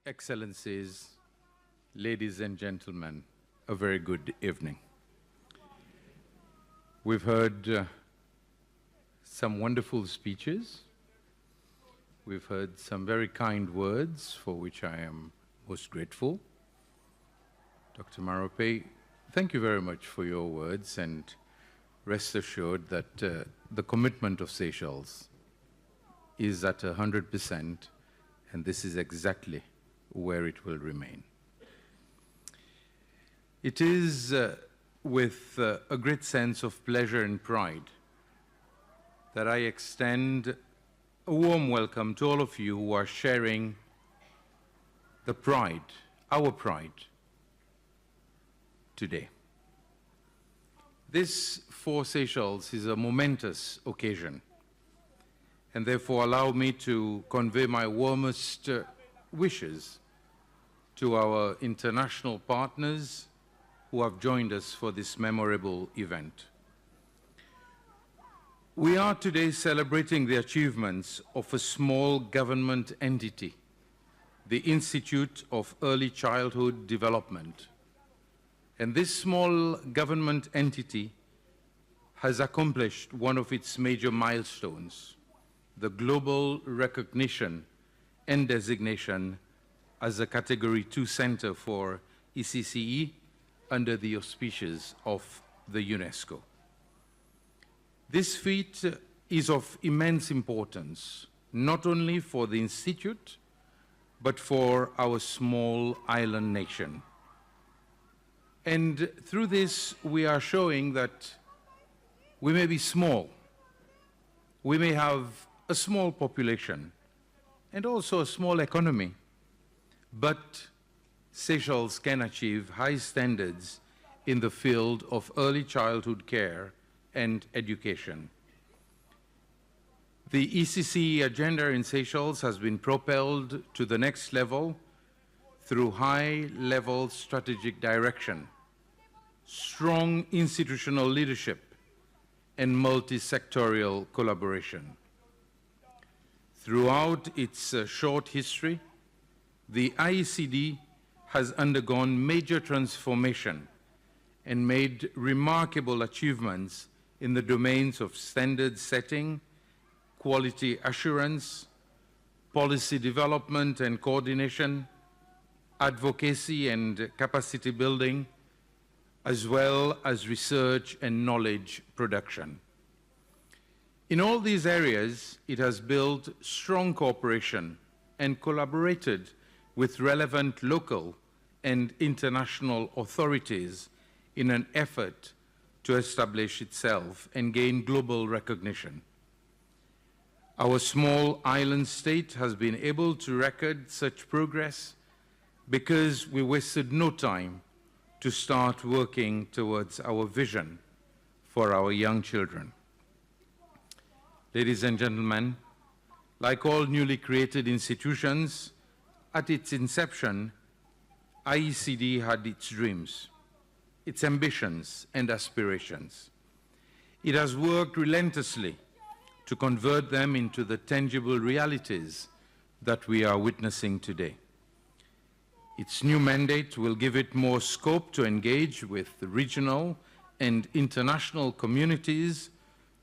Excellencies, ladies and gentlemen, a very good evening. We've heard some wonderful speeches. We've heard some very kind words for which I am most grateful. Dr. Marope, thank you very much for your words, and rest assured that the commitment of Seychelles is at 100%, and this is exactly where it will remain. It is with a great sense of pleasure and pride that I extend a warm welcome to all of you who are sharing the pride, our pride, today. This for Seychelles is a momentous occasion, and therefore allow me to convey my warmest wishes to our international partners who have joined us for this memorable event. We are today celebrating the achievements of a small government entity, the Institute of Early Childhood Development. And this small government entity has accomplished one of its major milestones, the global recognition and designation as a Category 2 center for ECCE under the auspices of the UNESCO. This feat is of immense importance, not only for the Institute, but for our small island nation. And through this, we are showing that we may be small, we may have a small population, and also a small economy, but Seychelles can achieve high standards in the field of early childhood care and education. The ECCE agenda in Seychelles has been propelled to the next level through high-level strategic direction, strong institutional leadership, and multi-sectorial collaboration. Throughout its short history, the IECD has undergone major transformation and made remarkable achievements in the domains of standard setting, quality assurance, policy development and coordination, advocacy and capacity building, as well as research and knowledge production. In all these areas, it has built strong cooperation and collaborated with relevant local and international authorities in an effort to establish itself and gain global recognition. Our small island state has been able to record such progress because we wasted no time to start working towards our vision for our young children. Ladies and gentlemen, like all newly created institutions, at its inception, IECD had its dreams, its ambitions and aspirations. It has worked relentlessly to convert them into the tangible realities that we are witnessing today. Its new mandate will give it more scope to engage with the regional and international communities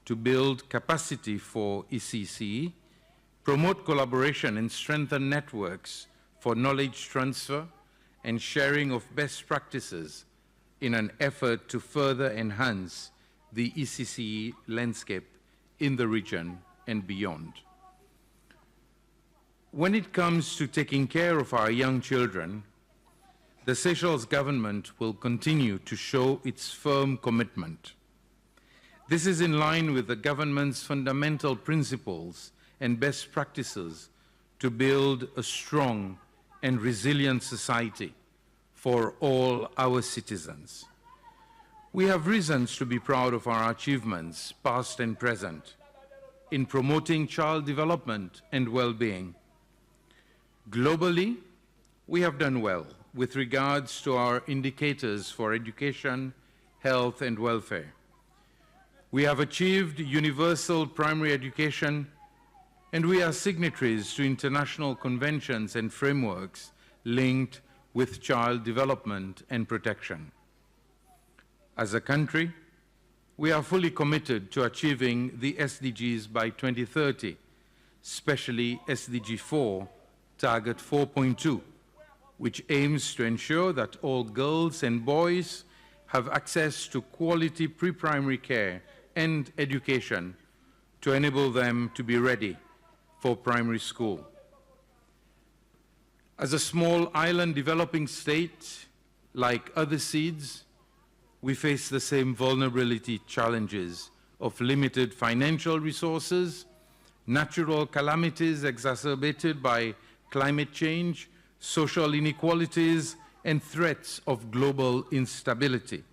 to build capacity for ECCE, promote collaboration and strengthen networks for knowledge transfer and sharing of best practices in an effort to further enhance the ECCE landscape in the region and beyond. When it comes to taking care of our young children, the Seychelles government will continue to show its firm commitment. This is in line with the government's fundamental principles and best practices to build a strong and resilient society for all our citizens. We have reasons to be proud of our achievements, past and present, in promoting child development and well-being. Globally, we have done well with regards to our indicators for education, health, and welfare. We have achieved universal primary education, and we are signatories to international conventions and frameworks linked with child development and protection. As a country, we are fully committed to achieving the SDGs by 2030, especially SDG 4, Target 4.2, which aims to ensure that all girls and boys have access to quality pre-primary care and education to enable them to be ready for primary school. As a small island developing state, like other seeds, we face the same vulnerability challenges of limited financial resources, natural calamities exacerbated by climate change, social inequalities, and threats of global instability.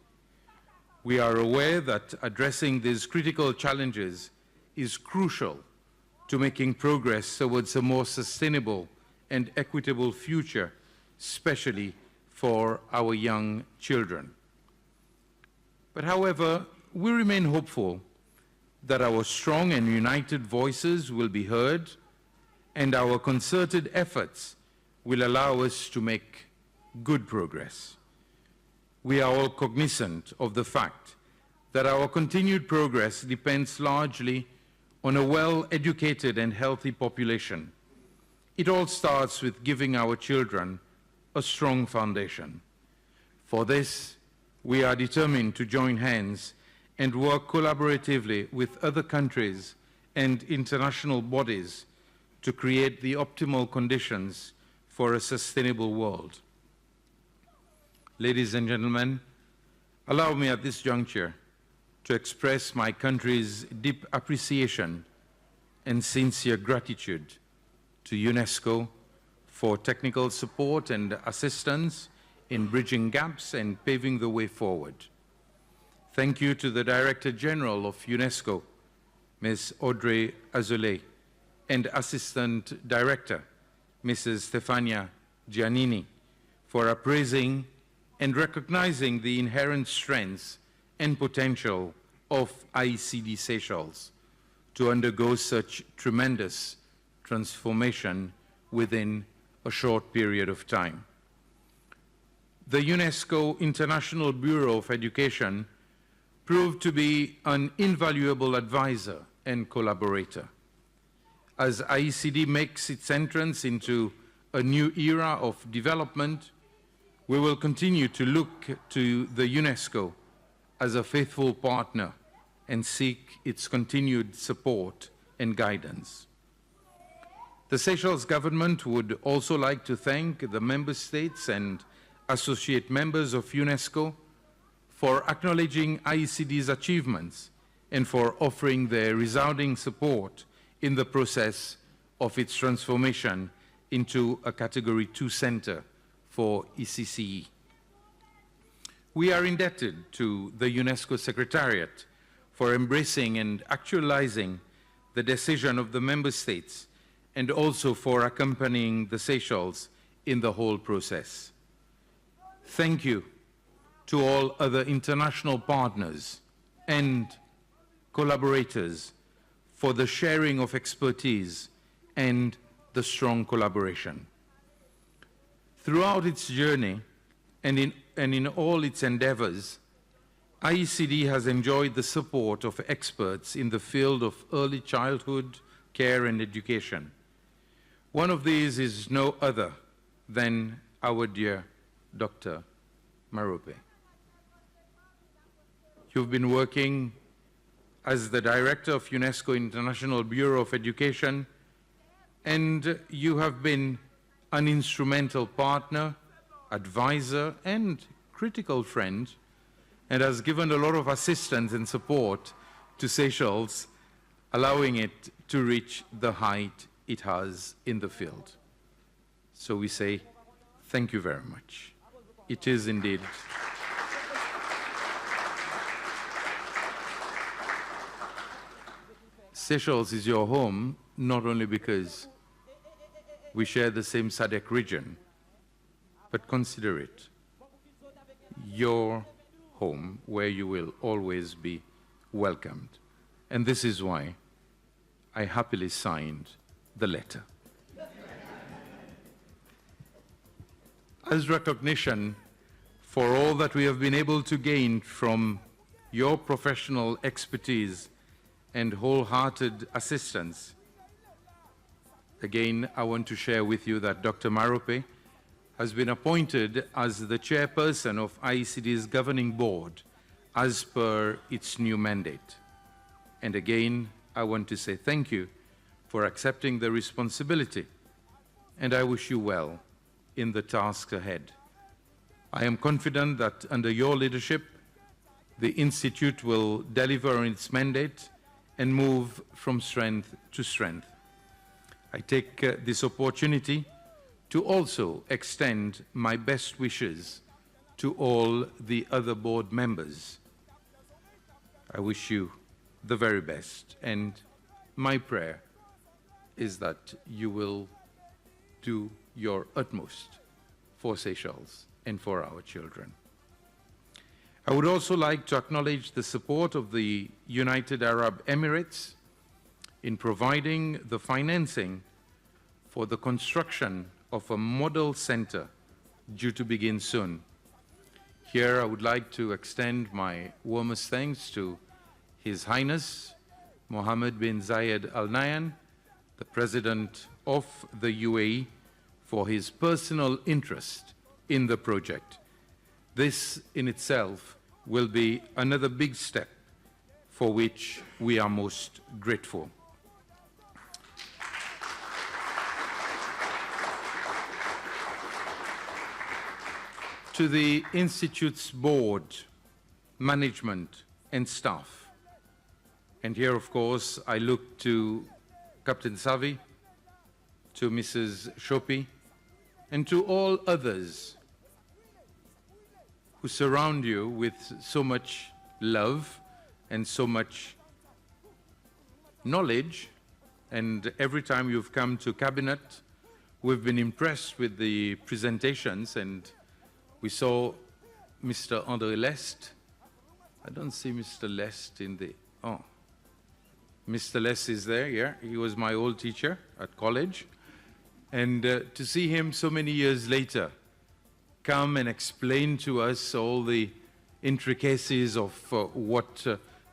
We are aware that addressing these critical challenges is crucial to making progress towards a more sustainable and equitable future, especially for our young children. But however, we remain hopeful that our strong and united voices will be heard and our concerted efforts will allow us to make good progress. We are all cognizant of the fact that our continued progress depends largely on a well-educated and healthy population. It all starts with giving our children a strong foundation. For this, we are determined to join hands and work collaboratively with other countries and international bodies to create the optimal conditions for a sustainable world. Ladies and gentlemen, allow me at this juncture to express my country's deep appreciation and sincere gratitude to UNESCO for technical support and assistance in bridging gaps and paving the way forward. Thank you to the Director General of UNESCO, Ms. Audrey Azoulay, and Assistant Director, Mrs. Stefania Giannini, for appraising and recognizing the inherent strengths and potential of IECD Seychelles to undergo such tremendous transformation within a short period of time. The UNESCO International Bureau of Education proved to be an invaluable advisor and collaborator. As IECD makes its entrance into a new era of development, we will continue to look to the UNESCO as a faithful partner and seek its continued support and guidance. The Seychelles government would also like to thank the member states and associate members of UNESCO for acknowledging IECD's achievements and for offering their resounding support in the process of its transformation into a Category 2 center for ECCE. We are indebted to the UNESCO Secretariat for embracing and actualizing the decision of the member states and also for accompanying the Seychelles in the whole process. Thank you to all other international partners and collaborators for the sharing of expertise and the strong collaboration. Throughout its journey and in all its endeavors, IECD has enjoyed the support of experts in the field of early childhood care and education. One of these is no other than our dear Dr. Marope. You've been working as the director of UNESCO International Bureau of Education, and you have been an instrumental partner, advisor, and critical friend, and has given a lot of assistance and support to Seychelles, allowing it to reach the height it has in the field. So we say, thank you very much. It is indeed. Seychelles is your home, not only because we share the same SADC region, but consider it your home where you will always be welcomed. And this is why I happily signed the letter. as recognition for all that we have been able to gain from your professional expertise and wholehearted assistance. Again, I want to share with you that Dr. Marope has been appointed as the chairperson of IECD's governing board as per its new mandate. And again, I want to say thank you for accepting the responsibility, and I wish you well in the task ahead. I am confident that under your leadership, the Institute will deliver on its mandate and move from strength to strength. I take this opportunity to also extend my best wishes to all the other board members. I wish you the very best, and my prayer is that you will do your utmost for Seychelles and for our children. I would also like to acknowledge the support of the United Arab Emirates in providing the financing for the construction of a model center due to begin soon. Here I would like to extend my warmest thanks to His Highness Mohammed bin Zayed Al Nahyan, the President of the UAE, for his personal interest in the project. This in itself will be another big step for which we are most grateful. To the Institute's board, management, and staff. And here, of course, I look to Captain Savi, to Mrs. Shopi, and to all others who surround you with so much love and so much knowledge. And every time you've come to Cabinet, we've been impressed with the presentations, and we saw Mr. André Lest. I don't see Mr. Lest in the, oh. Mr. Lest is there, yeah. He was my old teacher at college. And to see him so many years later come and explain to us all the intricacies of what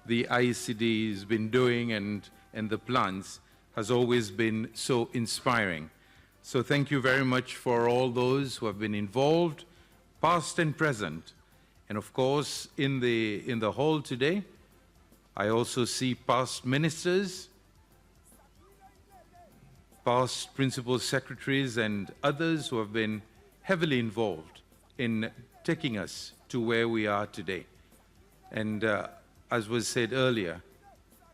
the IECD has been doing and the plans has always been so inspiring. So thank you very much for all those who have been involved, past and present. And of course, in the hall today, I also see past ministers, past principal secretaries, and others who have been heavily involved in taking us to where we are today. And as was said earlier,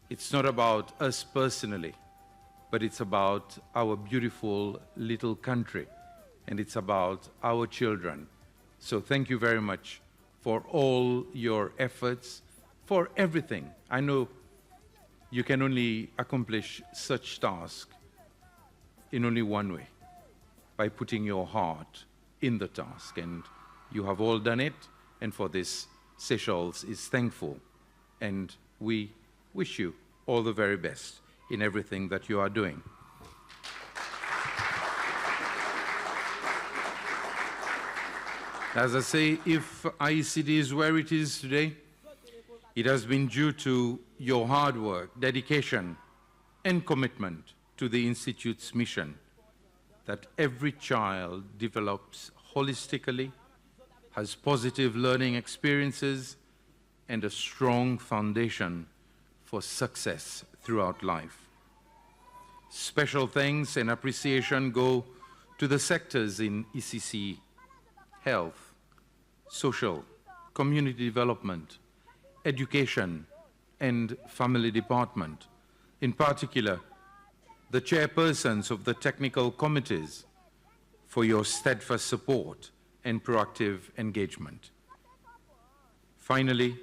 it's not about us personally, but it's about our beautiful little country, and it's about our children. So thank you very much for all your efforts, for everything. I know you can only accomplish such task in only one way, by putting your heart in the task. And you have all done it, and for this, Seychelles is thankful. And we wish you all the very best in everything that you are doing. As I say, if IECD is where it is today, it has been due to your hard work, dedication, and commitment to the Institute's mission, that every child develops holistically, has positive learning experiences, and a strong foundation for success throughout life. Special thanks and appreciation go to the sectors in ECC: health, social, community development, education, and family department. In particular, the chairpersons of the technical committees for your steadfast support and proactive engagement. Finally,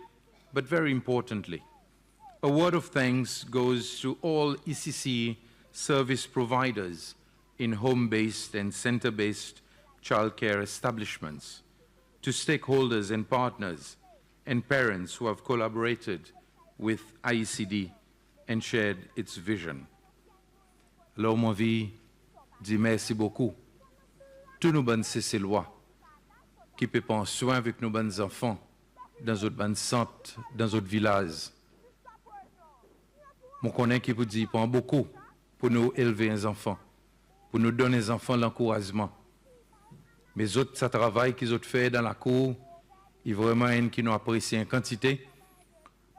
but very importantly, a word of thanks goes to all ECC service providers in home-based and center-based childcare establishments, to stakeholders and partners and parents who have collaborated with IECD and shared its vision. Allow-moi dire merci beaucoup. Tout nous bonne Cécilois, qui peut prendre soin avec nos bons enfants dans notre bon centre, dans notre village. Mon connaît qui vous dit prend beaucoup pour nous élever les enfants, pour nous donner aux enfants l'encouragement. Mais autres, ça travail qu'ils ont fait dans la cour, il y a vraiment un qui nous apprécie en quantité.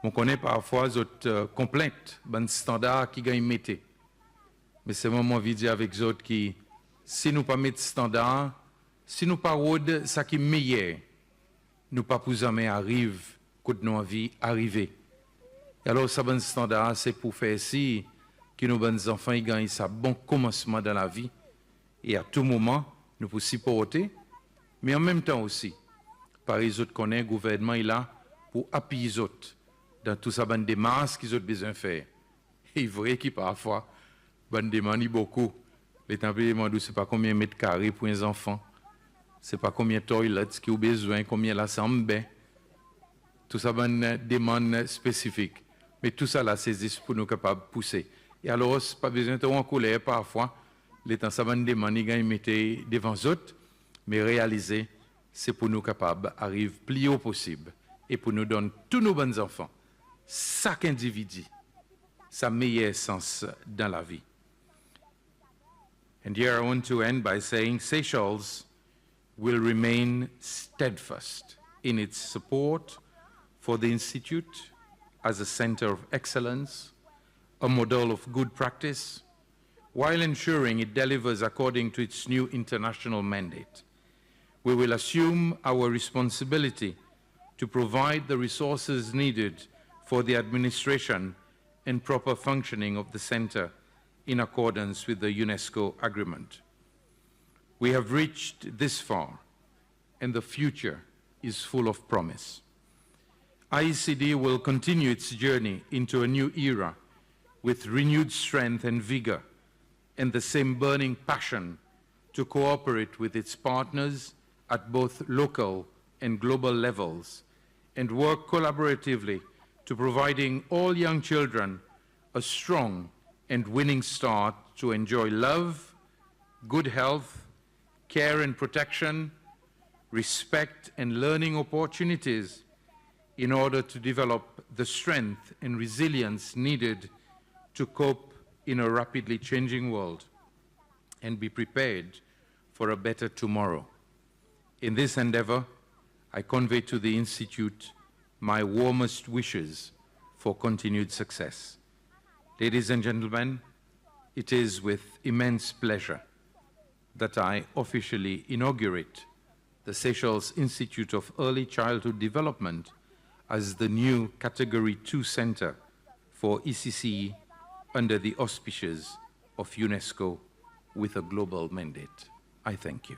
On connaît parfois les autres complaintes, ben standards qui gagnent métier. Mais c'est vraiment envie de dire avec les autres qui, si nous pas mettre standard, si nous pas rôde ça qui est meilleur, nous pas pour jamais arrive, que nous envie arriver. Et alors, ça bon standard, c'est pour faire si que nos bons enfants ils gagnent ça bon commencement dans la vie. Et à tout moment, nous pouvons supporter, mais en même temps aussi, par les autres connaît, le gouvernement est là pour appuyer les autres dans tout ça, bonne démarche qu'ils ont besoin de faire. Et il est vrai qu'il parfois, bonne demande beaucoup. Les tempéraments, ce n'est pas combien de mètres carrés pour les enfants, ce n'est pas combien de toilettes qu'ils ont besoin, combien la bain. Tout ça, bonne demande spécifique. Mais tout ça, là, c'est pour nous capables de pousser. Et alors, ce n'est pas besoin de en colère parfois. Les temps, ça bonne demande, ils mettent devant les autres, mais réaliser, c'est pour nous capables d'arriver plus haut possible et pour nous donner tous nos bons enfants, chaque individu, sa meilleure essence dans la vie. And here I want to end by saying Seychelles will remain steadfast in its support for the Institute as a center of excellence, a model of good practice, while ensuring it delivers according to its new international mandate. We will assume our responsibility to provide the resources needed for the administration and proper functioning of the center in accordance with the UNESCO agreement. We have reached this far, and the future is full of promise. IECD will continue its journey into a new era with renewed strength and vigor and the same burning passion to cooperate with its partners at both local and global levels and work collaboratively to providing all young children a strong and winning start to enjoy love, good health, care and protection, respect and learning opportunities in order to develop the strength and resilience needed to cope in a rapidly changing world and be prepared for a better tomorrow. In this endeavor, I convey to the Institute my warmest wishes for continued success. Ladies and gentlemen, it is with immense pleasure that I officially inaugurate the Seychelles Institute of Early Childhood Development as the new Category 2 Center for ECCE under the auspices of UNESCO with a global mandate. I thank you.